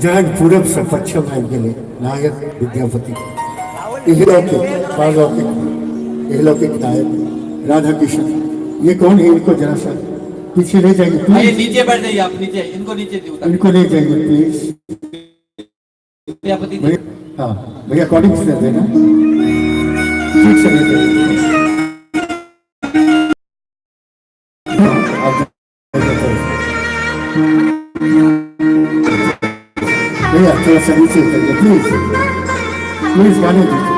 जहां पूरब से पश्चिम आ गए नायक विद्यापति इहलौकिक नायक राधा कृष्ण। ये कौन है? इनको जरा सा पीछे ले जाइए प्लीज। नीचे बैठ जाइए आप, नीचे इनको नीचे इनको ले जाइए प्लीज। विद्यापति। हाँ भैया कॉलिंग से देना ठीक से ले जाइए। भैया थोड़ा सा नीचे करिए प्लीज प्लीज। गाने दीजिए।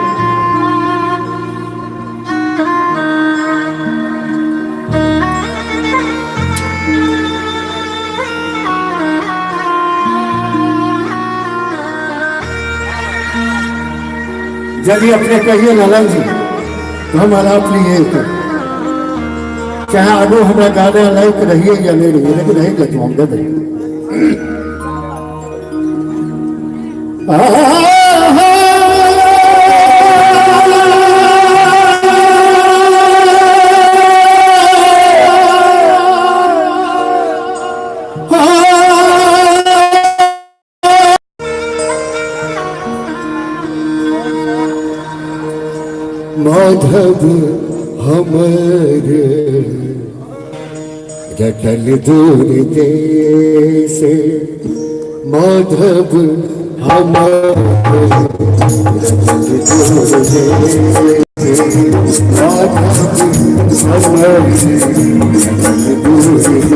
यदि अपने कहिए लालन जी तो हम आलाप लिए चाहे आगो हमारा गाना लाइक रहिए या नहीं रहिए, लेकिन रहेंगे तो हम दे माधव हमारे रटल दूर देश। माधव हमारे रटल दूर देश।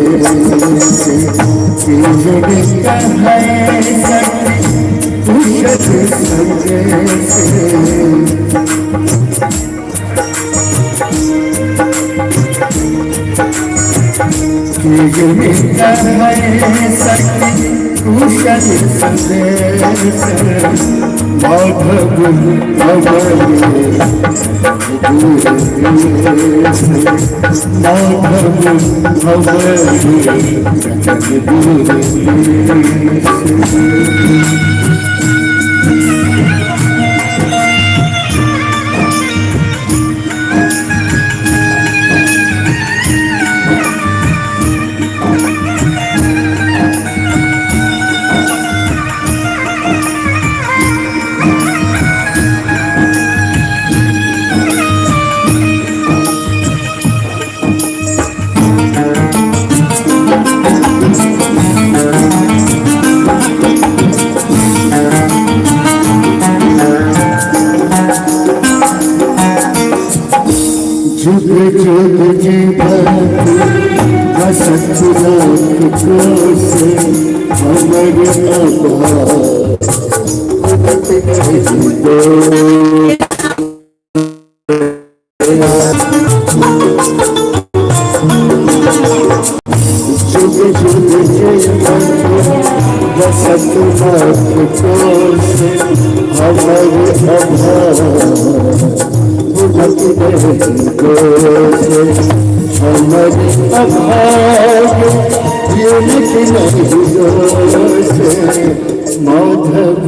माधव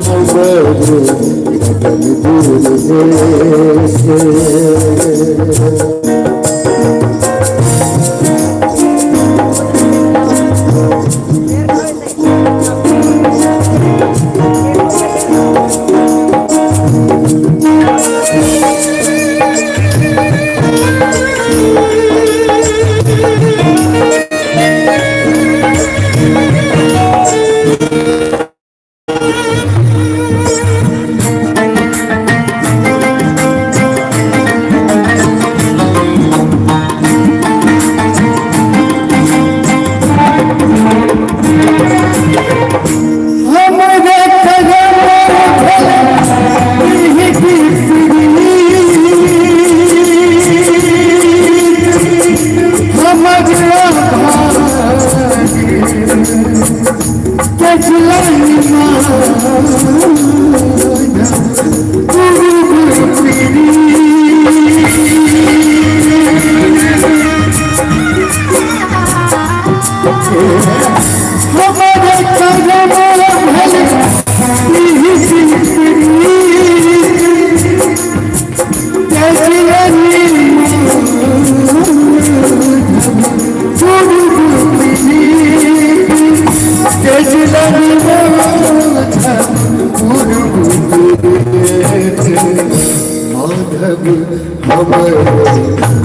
हमारे रटल दूर देश। माधव हमर माधव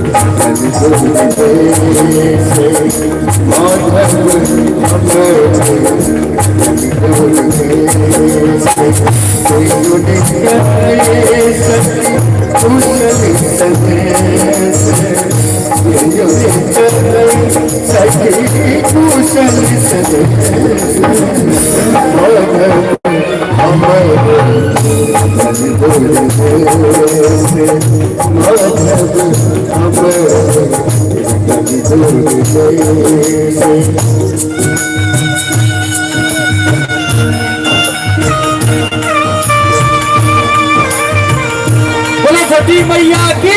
बोलो छठी मैया की।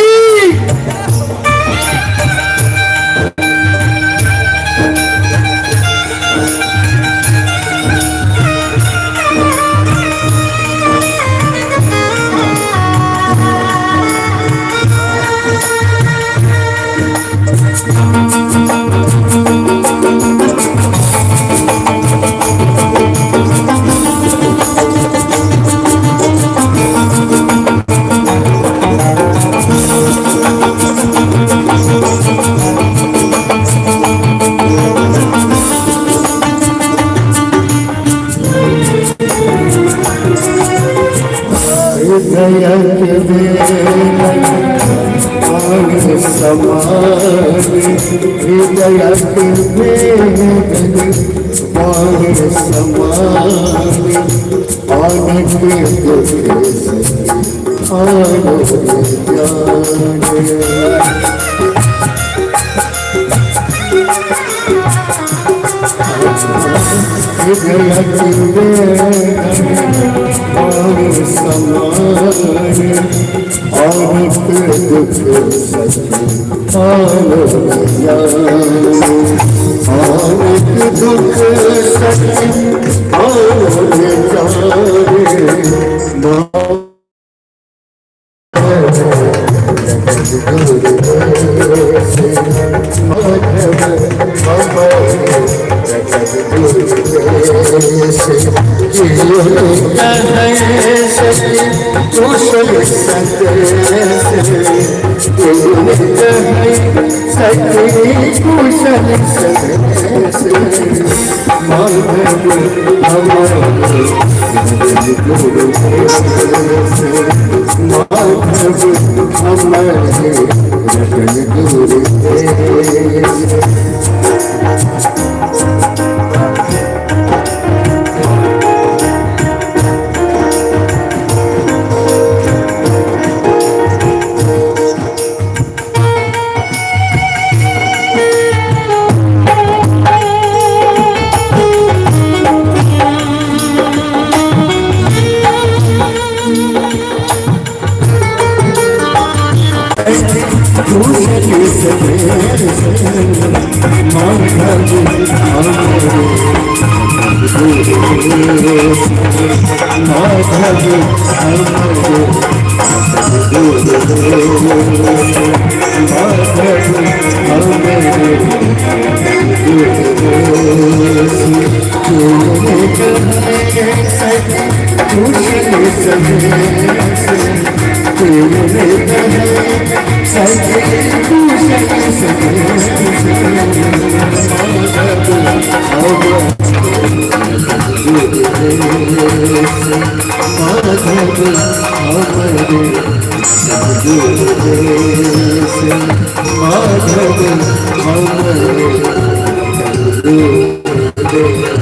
माधव